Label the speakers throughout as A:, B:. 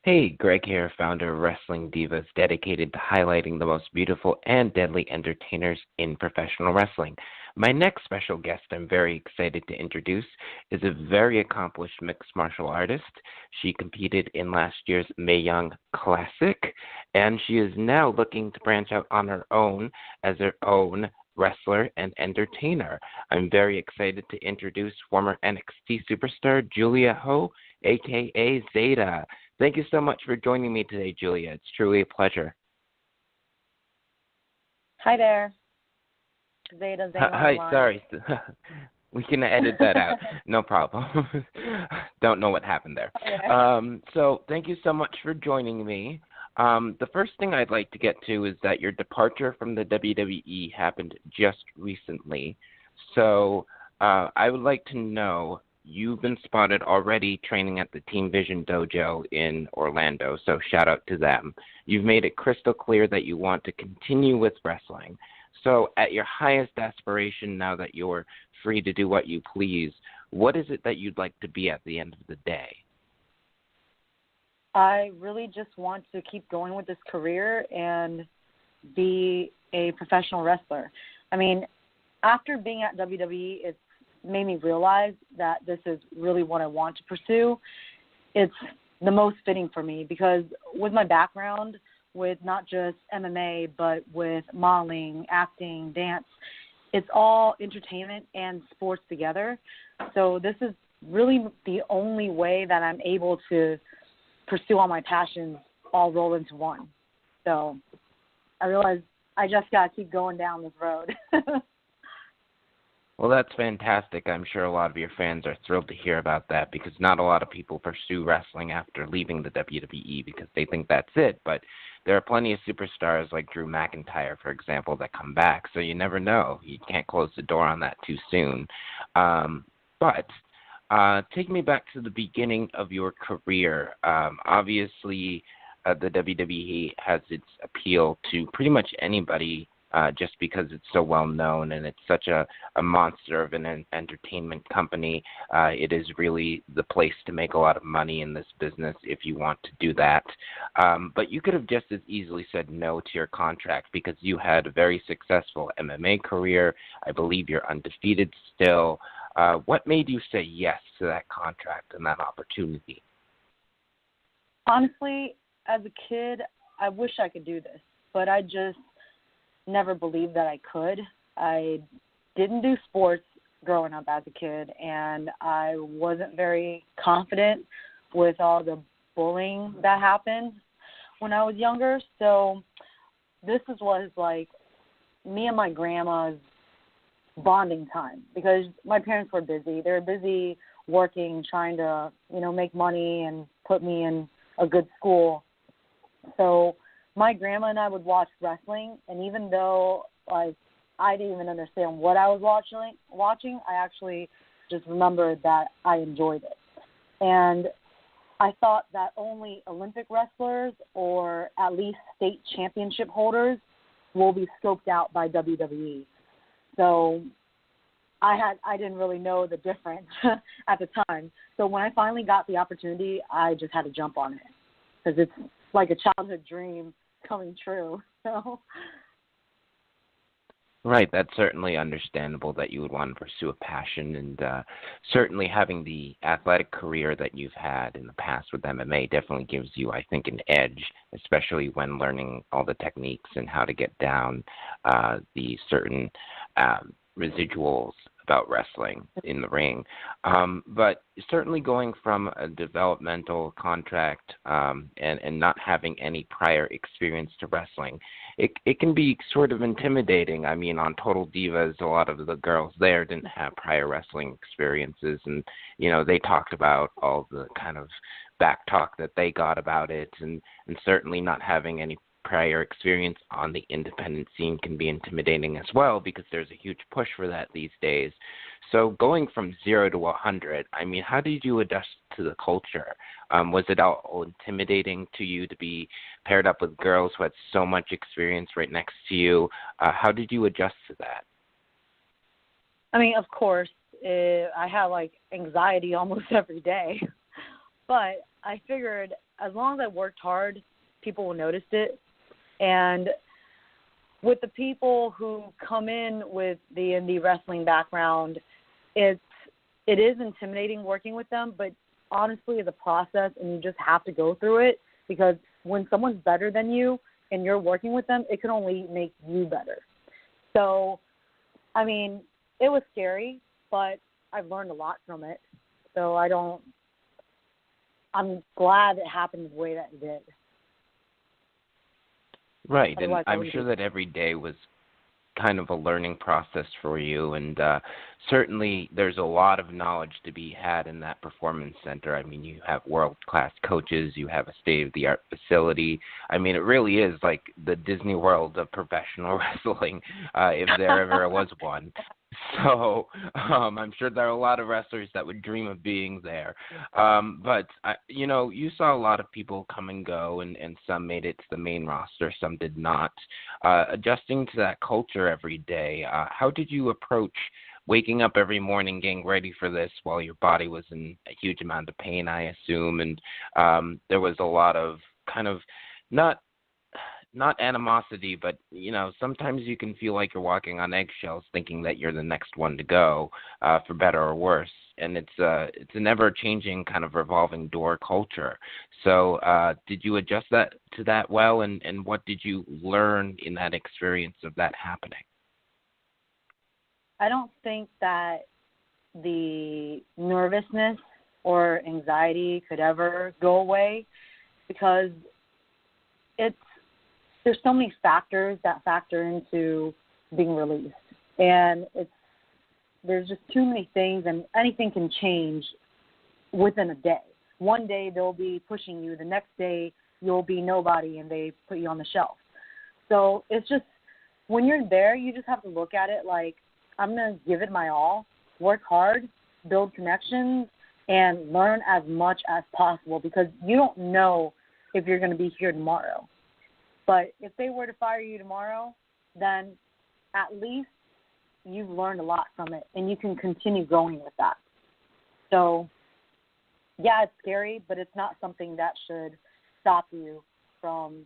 A: Hey, Greg here, founder of Wrestling Divaz, dedicated to highlighting the most beautiful and deadly entertainers in professional wrestling. My next special guest I'm very excited to introduce is a very accomplished mixed martial artist. She competed in last year's Mae Young Classic, and she is now looking to branch out on her own as her own wrestler and entertainer. I'm very excited to introduce former NXT superstar Julia Ho, aka Zeda. Thank you so much for joining me today, Julia. It's truly a pleasure.
B: Hi there. Zeda,
A: Hi, sorry. We can edit that out. No problem. Don't know what happened there.
B: Okay.
A: So thank you so much for joining me. The first thing I'd like to get to is that your departure from the WWE happened just recently. So I would like to know, you've been spotted already training at the Team Vision Dojo in Orlando, so shout out to them. You've made it crystal clear that you want to continue with wrestling. So at your highest aspiration, now that you're free to do what you please, what is it that you'd like to be at the end of the day?
B: I really just want to keep going with this career and be a professional wrestler. I mean, after being at WWE, it's made me realize that this is really what I want to pursue. It's the most fitting for me because with my background, with not just MMA, but with modeling, acting, dance, it's all entertainment and sports together. So this is really the only way that I'm able to pursue all my passions all roll into one. So I realized I just got to keep going down this road.
A: Well, that's fantastic. I'm sure a lot of your fans are thrilled to hear about that because not a lot of people pursue wrestling after leaving the WWE because they think that's it. But there are plenty of superstars like Drew McIntyre, for example, that come back. So you never know. You can't close the door on that too soon. But take me back to the beginning of your career. Obviously, the WWE has its appeal to pretty much anybody just because it's so well known and it's such a monster of an entertainment company. It is really the place to make a lot of money in this business if you want to do that. But you could have just as easily said no to your contract because you had a very successful MMA career. I believe you're undefeated still. What made you say yes to that contract and that opportunity?
B: Honestly, as a kid, I wish I could do this, but I just never believed that I could. I didn't do sports growing up as a kid, and I wasn't very confident with all the bullying that happened when I was younger. So this was like me and my grandma's bonding time because my parents were busy. They were busy working, trying to, make money and put me in a good school. So my grandma and I would watch wrestling, and even though I didn't even understand what I was watching, I actually just remembered that I enjoyed it. And I thought that only Olympic wrestlers or at least state championship holders will be scoped out by WWE. So I didn't really know the difference at the time. So when I finally got the opportunity, I just had to jump on it because it's like a childhood dream coming true. So
A: Right, that's certainly understandable that you would want to pursue a passion, and certainly having the athletic career that you've had in the past with MMA definitely gives you, I think, an edge, especially when learning all the techniques and how to get down the certain residuals about wrestling in the ring. But certainly going from a developmental contract and not having any prior experience to wrestling, it can be sort of intimidating. I mean, on Total Divas, a lot of the girls there didn't have prior wrestling experiences, and, they talked about all the kind of back talk that they got about it, and certainly not having any prior experience on the independent scene can be intimidating as well because there's a huge push for that these days. So going from 0 to 100, I mean, how did you adjust to the culture? Was it all intimidating to you to be paired up with girls who had so much experience right next to you? How did you adjust to that?
B: I mean, of course, I had like anxiety almost every day, But I figured as long as I worked hard, people will notice it. And with the people who come in with the indie wrestling background, it is intimidating working with them, but honestly, it's a process, and you just have to go through it, because when someone's better than you and you're working with them, it can only make you better. So, I mean, it was scary, but I've learned a lot from it. So I'm glad it happened the way that it did.
A: Right, and
B: Otherwise,
A: I'm sure that every day was kind of a learning process for you, and certainly there's a lot of knowledge to be had in that performance center. I mean, you have world-class coaches, you have a state-of-the-art facility. I mean, it really is like the Disney World of professional wrestling, if there ever was one. So I'm sure there are a lot of wrestlers that would dream of being there. But, you saw a lot of people come and go, and some made it to the main roster, some did not. Adjusting to that culture every day, how did you approach waking up every morning, getting ready for this while your body was in a huge amount of pain, I assume, and there was a lot of kind of not animosity, but sometimes you can feel like you're walking on eggshells, thinking that you're the next one to go, for better or worse. And it's an ever-changing kind of revolving door culture. So, did you adjust to that well, and what did you learn in that experience of that happening?
B: I don't think that the nervousness or anxiety could ever go away, because there's so many factors that factor into being released. And there's just too many things, and anything can change within a day. One day they'll be pushing you. The next day you'll be nobody, and they put you on the shelf. So it's just, when you're there, you just have to look at it like, I'm going to give it my all, work hard, build connections, and learn as much as possible, because you don't know if you're going to be here tomorrow. But if they were to fire you tomorrow, then at least you've learned a lot from it, and you can continue going with that. So, yeah, it's scary, but it's not something that should stop you from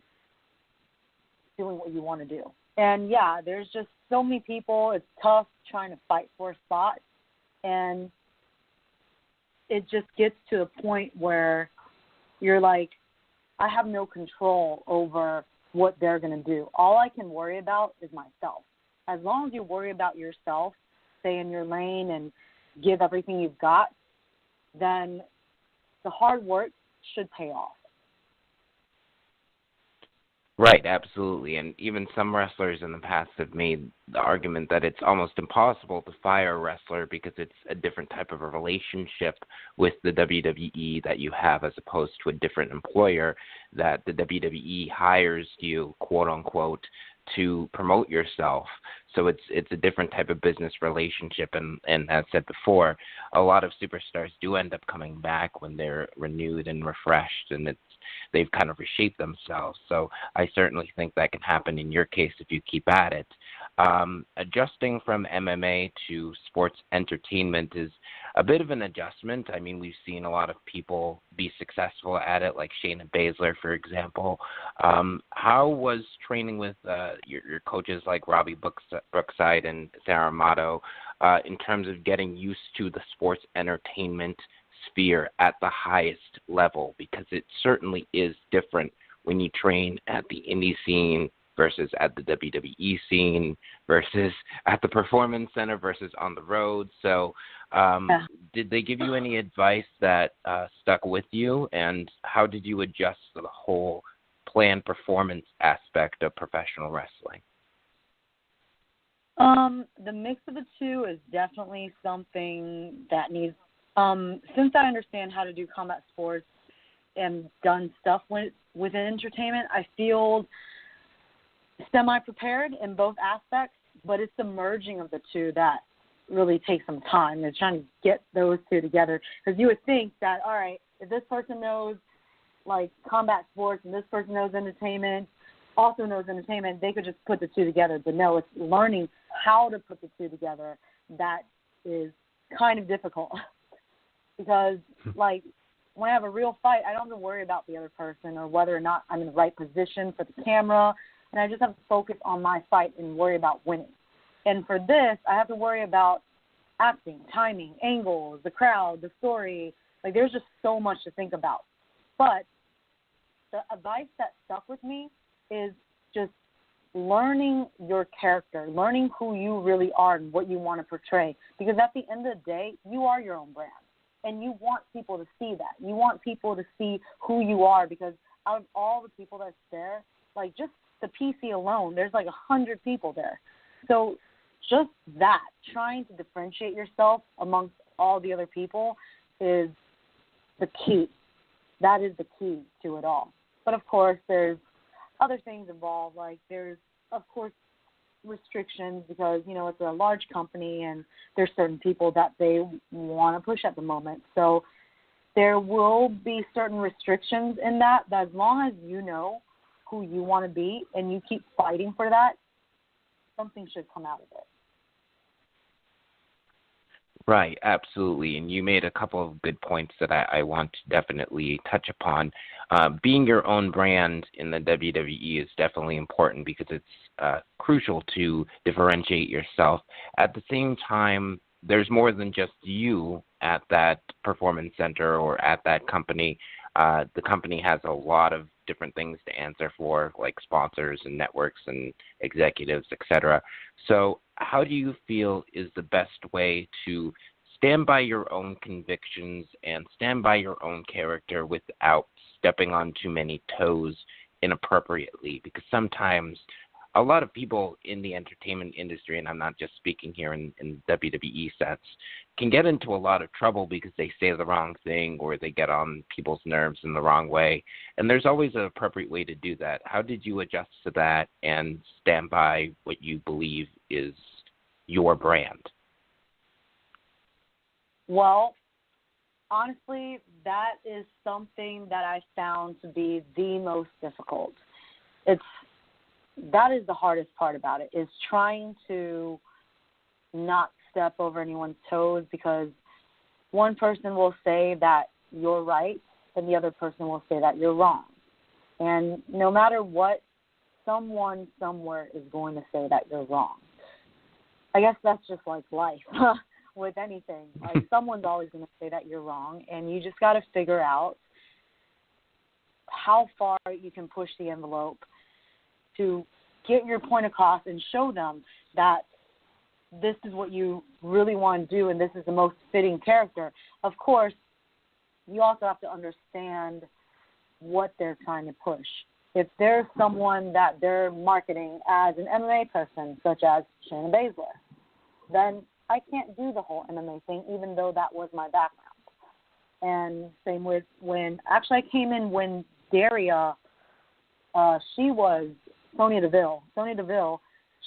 B: doing what you want to do. And, yeah, there's just so many people. It's tough trying to fight for a spot, and it just gets to a point where you're like, I have no control over what they're going to do. All I can worry about is myself. As long as you worry about yourself, stay in your lane and give everything you've got, then the hard work should pay off.
A: Right, absolutely. And even some wrestlers in the past have made the argument that it's almost impossible to fire a wrestler because it's a different type of a relationship with the WWE that you have, as opposed to a different employer, that the WWE hires you, quote unquote, to promote yourself. So it's a different type of business relationship, and as said before, a lot of superstars do end up coming back when they're renewed and refreshed, and they've kind of reshaped themselves. So I certainly think that can happen in your case if you keep at it. Adjusting from MMA to sports entertainment is a bit of an adjustment. I mean, we've seen a lot of people be successful at it, like Shayna Baszler, for example. How was training with your coaches like Robbie Brookside and Sara Armato in terms of getting used to the sports entertainment sphere at the highest level? Because it certainly is different when you train at the indie scene versus at the WWE scene versus at the Performance Center versus on the road. So did they give you any advice that stuck with you, and how did you adjust to the whole planned performance aspect of professional wrestling?
B: The mix of the two is definitely something that needs, since I understand how to do combat sports and done stuff within entertainment, I feel semi-prepared in both aspects, but it's the merging of the two that really takes some time. They're trying to get those two together, because you would think that, all right, if this person knows like combat sports and this person knows entertainment, also knows entertainment, they could just put the two together. But no, it's learning how to put the two together that is kind of difficult. Because, like, when I have a real fight, I don't have to worry about the other person or whether or not I'm in the right position for the camera, and I just have to focus on my fight and worry about winning. And for this, I have to worry about acting, timing, angles, the crowd, the story. Like, there's just so much to think about. But the advice that stuck with me is just learning your character, learning who you really are and what you want to portray. Because at the end of the day, you are your own brand. And you want people to see that. You want people to see who you are, because out of all the people that's there, like, just the PC alone, there's like 100 people there. So just that, trying to differentiate yourself amongst all the other people is the key. That is the key to it all. But, of course, there's other things involved. Like, there's, of course, restrictions because, you know, it's a large company and there's certain people that they want to push at the moment. So there will be certain restrictions in that as long as you know who you want to be and you keep fighting for that, something should come out of it.
A: Right, absolutely. And you made a couple of good points that I want to definitely touch upon. Being your own brand in the WWE is definitely important because it's crucial to differentiate yourself. At the same time, there's more than just you at that performance center or at that company. The company has a lot of different things to answer for, like sponsors and networks and executives, etc. So how do you feel is the best way to stand by your own convictions and stand by your own character without stepping on too many toes inappropriately? Because sometimes a lot of people in the entertainment industry, and I'm not just speaking here in WWE sets, can get into a lot of trouble because they say the wrong thing or they get on people's nerves in the wrong way. And there's always an appropriate way to do that. How did you adjust to that and stand by what you believe is your brand?
B: Well, honestly, that is something that I found to be the most difficult. That is the hardest part about it, is trying to not step over anyone's toes, because one person will say that you're right and the other person will say that you're wrong. And no matter what, someone somewhere is going to say that you're wrong. I guess that's just like life with anything. Like, someone's always going to say that you're wrong, and you just got to figure out how far you can push the envelope to get your point across and show them that this is what you really want to do and this is the most fitting character. Of course, you also have to understand what they're trying to push. If there's someone that they're marketing as an MMA person, such as Shayna Baszler, then I can't do the whole MMA thing, even though that was my background. And same with when I came in when Daria, she was Sonya Deville. Sonya Deville,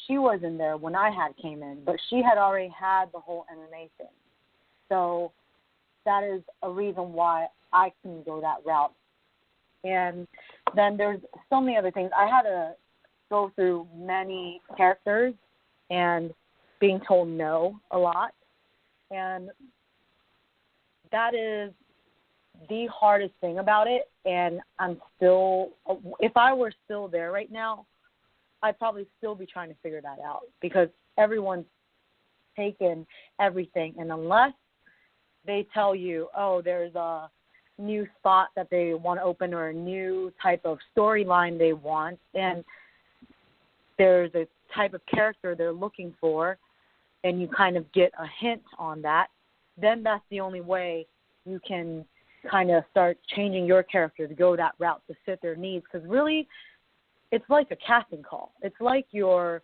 B: she was in there when I came in, but she had already had the whole MMA thing. So that is a reason why I couldn't go that route. And then there's so many other things. I had to go through many characters and being told no a lot. And that is the hardest thing about it. And I'm still, if I were still there right now, I'd probably still be trying to figure that out, because everyone's taken everything. And unless they tell you, oh, there's a new spot that they want to open or a new type of storyline they want, and there's a type of character they're looking for, and you kind of get a hint on that, then that's the only way you can kind of start changing your character to go that route to fit their needs. Because really, it's like a casting call. It's like you're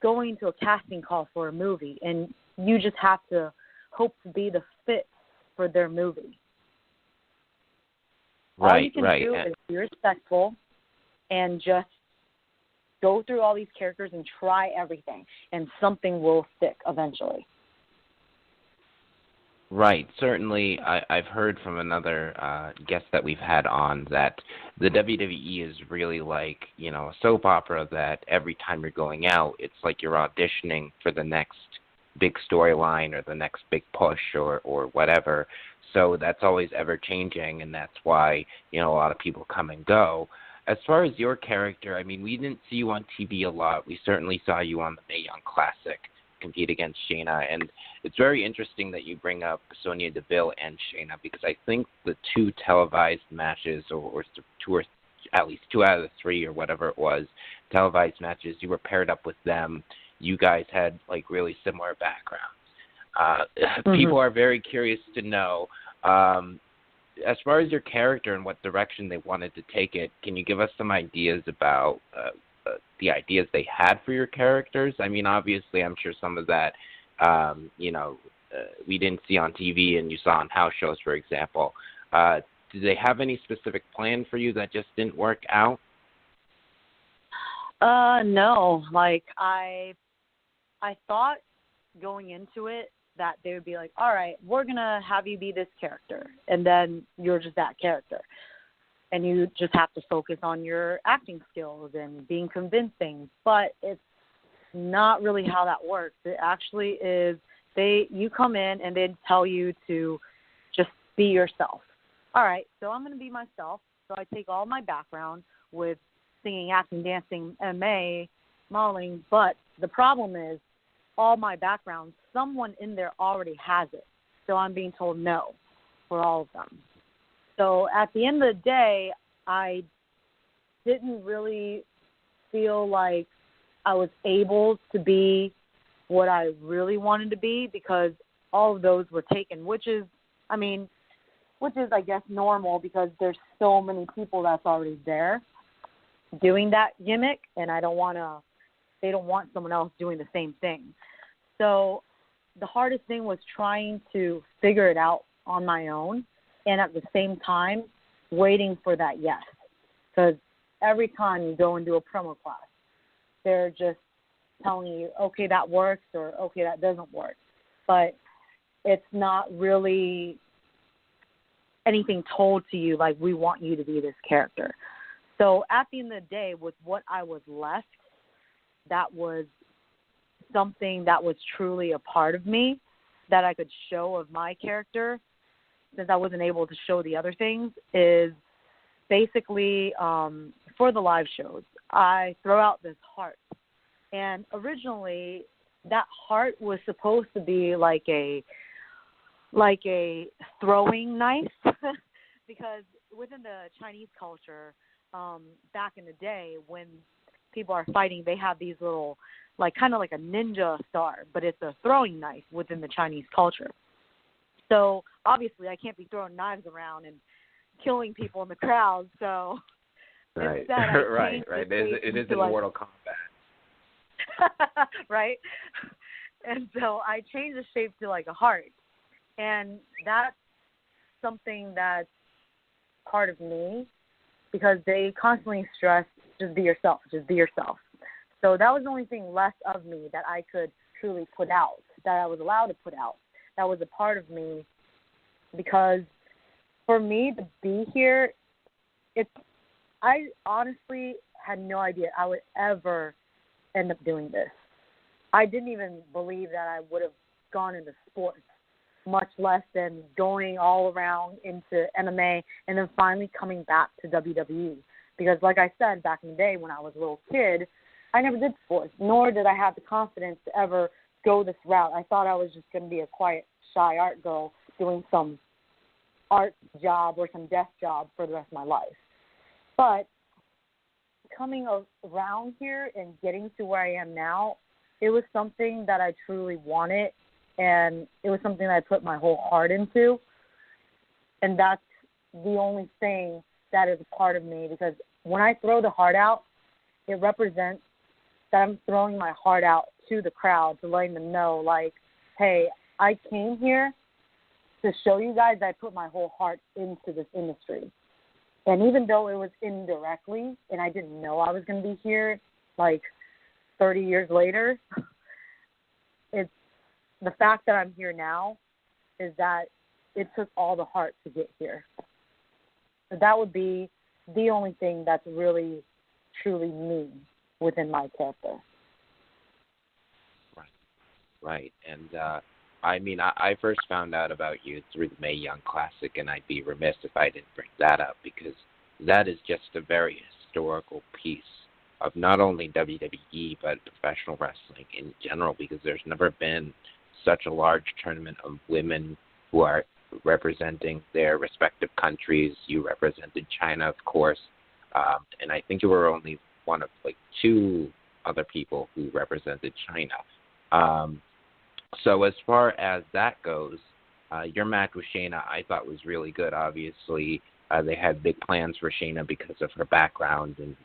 B: going to a casting call for a movie, and you just have to hope to be the fit for their movie.
A: Right,
B: all you can do is be respectful and just go through all these characters and try everything, and something will stick eventually.
A: Right. Certainly, I've heard from another guest that we've had on that the WWE is really like, you know, a soap opera that every time you're going out, it's like you're auditioning for the next big storyline or the next big push or whatever. So that's always ever changing, and that's why, a lot of people come and go. As far as your character, I mean, we didn't see you on TV a lot. We certainly saw you on the Mae Young Classic compete against Shayna, and it's very interesting that you bring up Sonya Deville and Shayna, because I think the two televised matches, or two, or at least 2 out of the 3 or whatever it was, televised matches, you were paired up with them. You guys had really similar backgrounds. People are very curious to know, as far as your character and what direction they wanted to take it, can you give us some ideas about the ideas they had for your characters? I mean, obviously, I'm sure some of that, we didn't see on TV and you saw on house shows, for example. Did they have any specific plan for you that just didn't work out?
B: No. I thought going into it that they would be like, all right, we're going to have you be this character, and then you're just that character. And you just have to focus on your acting skills and being convincing. But it's not really how that works. It actually is you come in and they tell you to just be yourself. All right, so I'm going to be myself. So I take all my background with singing, acting, dancing, MMA, modeling. But the problem is all my background, someone in there already has it. So I'm being told no for all of them. So at the end of the day, I didn't really feel like I was able to be what I really wanted to be, because all of those were taken, which is, I guess, normal, because there's so many people that's already there doing that gimmick, and they don't want someone else doing the same thing. So the hardest thing was trying to figure it out on my own, and at the same time waiting for that yes. Because every time you go and do a promo class, they're just telling you, okay, that works, or okay, that doesn't work. But it's not really anything told to you like, we want you to be this character. So at the end of the day, with what I was left, that was something that was truly a part of me that I could show of my character, since I wasn't able to show the other things, is basically for the live shows, I throw out this heart. And originally, that heart was supposed to be like a throwing knife, because within the Chinese culture, back in the day when people are fighting, they have these little, kind of like a ninja star, but it's a throwing knife within the Chinese culture. So obviously I can't be throwing knives around and killing people in the crowd. So
A: right,
B: instead,
A: right. It is in Mortal Kombat.
B: Right? And so I changed the shape to like a heart. And that's something that's part of me, because they constantly stress, just be yourself, just be yourself. So that was the only thing left of me that I could truly put out, that I was allowed to put out. That was a part of me, because for me to be here, I honestly had no idea I would ever end up doing this. I didn't even believe that I would have gone into sports, much less than going all around into MMA and then finally coming back to WWE. Because like I said, back in the day when I was a little kid, I never did sports, nor did I have the confidence to ever go this route. I thought I was just going to be a quiet, shy art girl doing some art job or some desk job for the rest of my life. But coming around here and getting to where I am now, it was something that I truly wanted, and it was something that I put my whole heart into. And that's the only thing that is a part of me, because when I throw the heart out, it represents that I'm throwing my heart out to the crowd, to letting them know, like, hey, I came here to show you guys that I put my whole heart into this industry. And even though it was indirectly, and I didn't know I was going to be here, 30 years later, it's the fact that I'm here now is that it took all the heart to get here. So that would be the only thing that's really, truly me within my character.
A: Right. And I mean, I first found out about you through the Mae Young Classic, and I'd be remiss if I didn't bring that up because that is just a very historical piece of not only WWE but professional wrestling in general, because there's never been such a large tournament of women who are representing their respective countries. You represented China, of course, and I think you were only one of like two other people who represented China. So as far as that goes, your match with Shayna I thought was really good. Obviously, they had big plans for Shayna because of her background and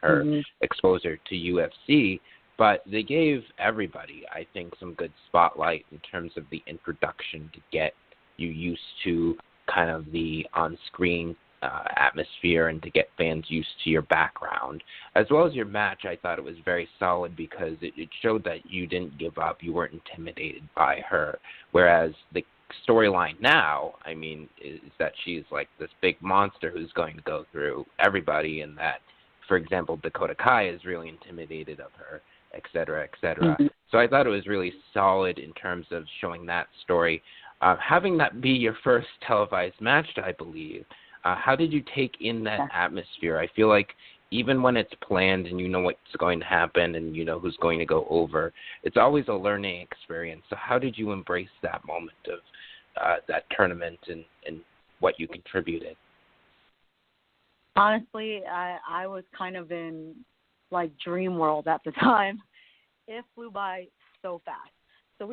A: her exposure to UFC, but they gave everybody, I think, some good spotlight in terms of the introduction to get you used to kind of the on-screen atmosphere and to get fans used to your background. As well as your match, I thought it was very solid because it showed that you didn't give up, you weren't intimidated by her, whereas the storyline now, I mean, is that she's like this big monster who's going to go through everybody, and that, for example, Dakota Kai is really intimidated of her, et cetera, et cetera. So I thought it was really solid in terms of showing that story. Having that be your first televised match, I believe, how did you take in that atmosphere? I feel like even when it's planned and you know what's going to happen and you know who's going to go over, it's always a learning experience. So how did you embrace that moment of that tournament and what you contributed?
B: Honestly, I was kind of in like dream world at the time. It flew by so fast. So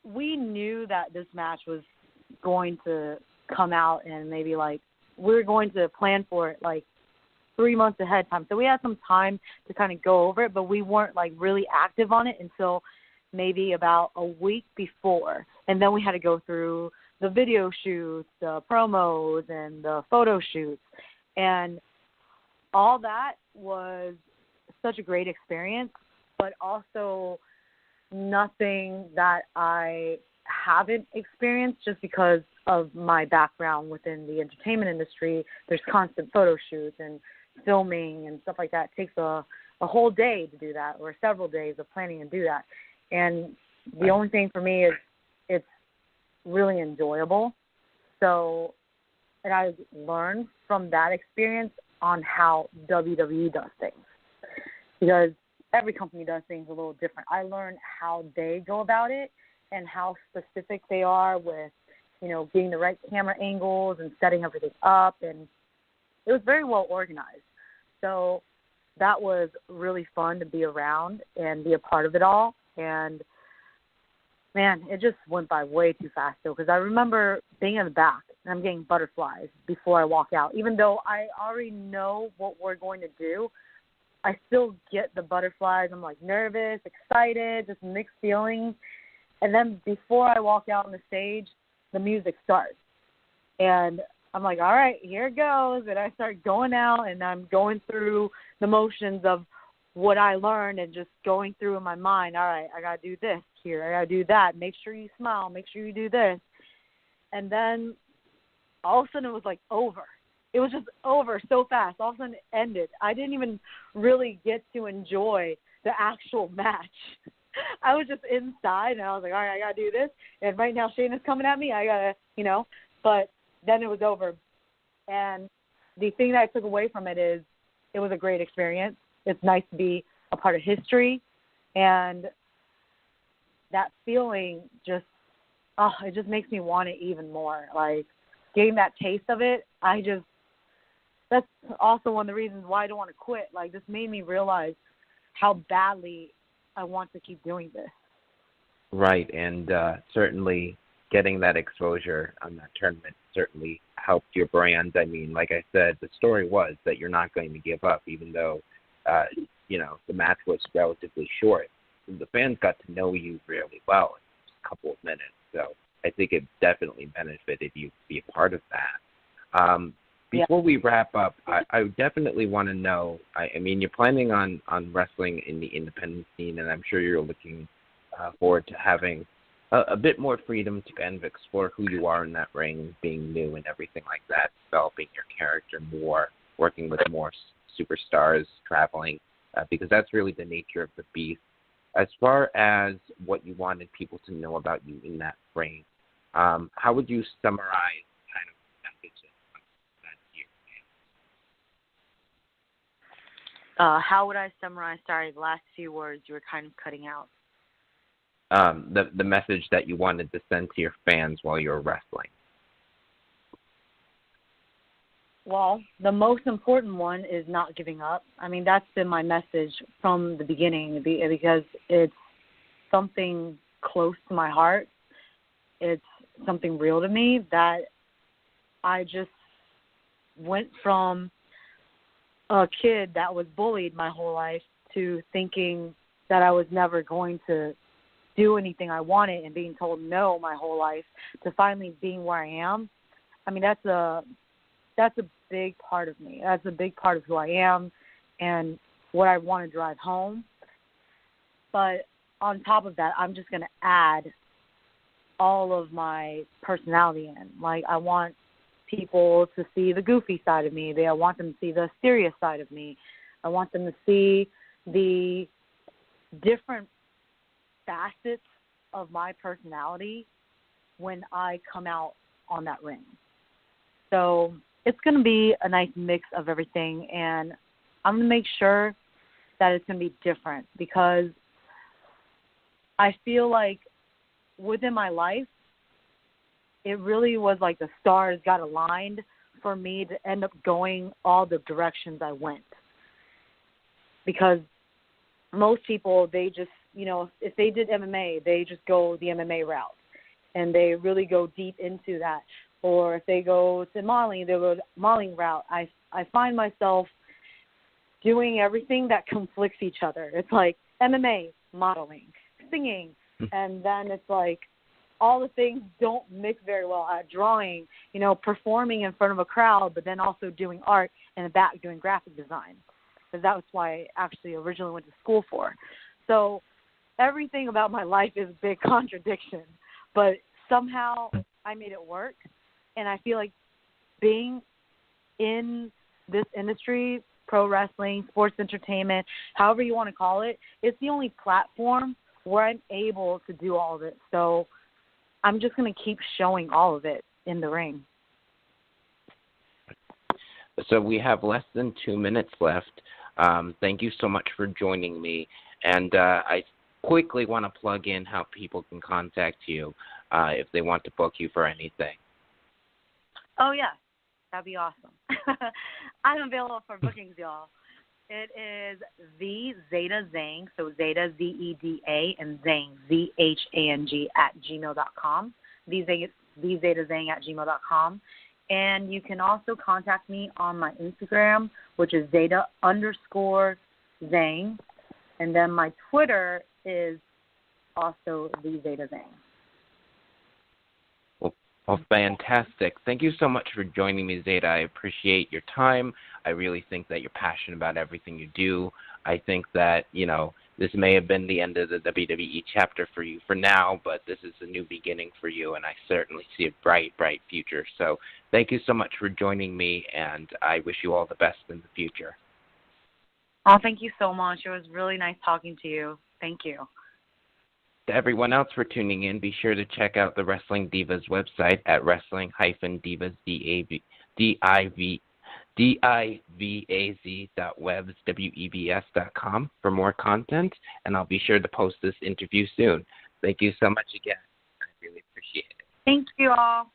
B: we knew that this match was going to come out, and maybe like we were going to plan for it like 3 months ahead of time. So we had some time to kind of go over it, but we weren't like really active on it until maybe about a week before. And then we had to go through the video shoots, the promos, and the photo shoots. And all that was such a great experience, but also nothing that I haven't experienced just because of my background within the entertainment industry. There's constant photo shoots and filming and stuff like that. It takes a whole day to do that, or several days of planning to do that. And the only thing for me is it's really enjoyable. So, and I learned from that experience on how WWE does things, because every company does things a little different. I learned how they go about it and how specific they are with, you know, getting the right camera angles and setting everything up. And it was very well organized. So that was really fun to be around and be a part of it all. And, man, it just went by way too fast, though, because I remember being in the back and I'm getting butterflies before I walk out. Even though I already know what we're going to do, I still get the butterflies. I'm, like, nervous, excited, just mixed feelings. And then before I walk out on the stage, the music starts. And I'm like, all right, here it goes. And I start going out, and I'm going through the motions of what I learned and just going through in my mind, all right, I got to do this here. I got to do that. Make sure you smile. Make sure you do this. And then all of a sudden it was like over. It was just over so fast. All of a sudden it ended. I didn't even really get to enjoy the actual match. I was just inside, and I was like, all right, I got to do this. And right now Shayna's coming at me. I got to, you know. But then it was over. And the thing that I took away from it is it was a great experience. It's nice to be a part of history. And that feeling just, it just makes me want it even more. Like, getting that taste of it, that's also one of the reasons why I don't want to quit. Like, this made me realize how badly I want to keep doing this.
A: Right, and certainly getting that exposure on that tournament certainly helped your brand. I mean, like I said, the story was that you're not going to give up, even though, you know, the match was relatively short. The fans got to know you really well in a couple of minutes, so I think it definitely benefited you to be a part of that. Before we wrap up, I definitely want to know, I mean, you're planning on wrestling in the independent scene, and I'm sure you're looking forward to having a bit more freedom to kind of explore who you are in that ring, being new and everything like that, developing your character more, working with more superstars, traveling, because that's really the nature of the beast. as far as what you wanted people to know about you in that frame, how would you summarize kind of the message that you
B: How would I summarize? Sorry, the last few words you were kind of cutting out.
A: the message that you wanted to send to your fans while you were wrestling?
B: Well, the most important one is not giving up. I mean, that's been my message from the beginning because it's something close to my heart. It's something real to me that I just went from a kid that was bullied my whole life to thinking that I was never going to do anything I wanted and being told no my whole life to finally being where I am. I mean, that's a big part of me. That's a big part of who I am and what I want to drive home. But on top of that, I'm just going to add all of my personality in. Like, I want people to see the goofy side of me. I want them to see the serious side of me. I want them to see the different facets of my personality when I come out on that ring. So it's going to be a nice mix of everything, and I'm going to make sure that it's going to be different because I feel like within my life, it really was like the stars got aligned for me to end up going all the directions I went. Because most people, they just, if they did MMA, they just go the MMA route, and they really go deep into that. Or if they go to modeling, they'll go the modeling route. I find myself doing everything that conflicts each other. It's like MMA, modeling, singing, and then it's like all the things don't mix very well. Drawing, performing in front of a crowd, but then also doing art and in the back doing graphic design. Because that was why I actually originally went to school for. So everything about my life is a big contradiction, but somehow I made it work. And I feel like being in this industry, pro wrestling, sports entertainment, however you want to call it, it's the only platform where I'm able to do all of it. So I'm just going to keep showing all of it in the ring.
A: So we have less than 2 minutes left. Thank you so much for joining me. And I quickly want to plug in how people can contact you if they want to book you for anything.
B: Oh, yeah. That'd be awesome. I'm available for bookings, y'all. It is the Zeda Zhang, so Zeda, Z-E-D-A, and Zhang, Z-H-A-N-G, @gmail.com. The Zeda Zhang @gmail.com. And you can also contact me on my Instagram, which is Zeda_Zhang. And then my Twitter is also the Zeda Zhang.
A: Well, fantastic. Thank you so much for joining me, Zeda. I appreciate your time. I really think that you're passionate about everything you do. I think that, this may have been the end of the WWE chapter for you for now, but this is a new beginning for you, and I certainly see a bright, bright future. So thank you so much for joining me, and I wish you all the best in the future.
B: Oh, thank you so much. It was really nice talking to you. Thank you.
A: To everyone else for tuning in, be sure to check out the Wrestling Divaz website at wrestling-divaz.webs.com for more content, and I'll be sure to post this interview soon. Thank you so much again. I really appreciate it.
B: Thank you all.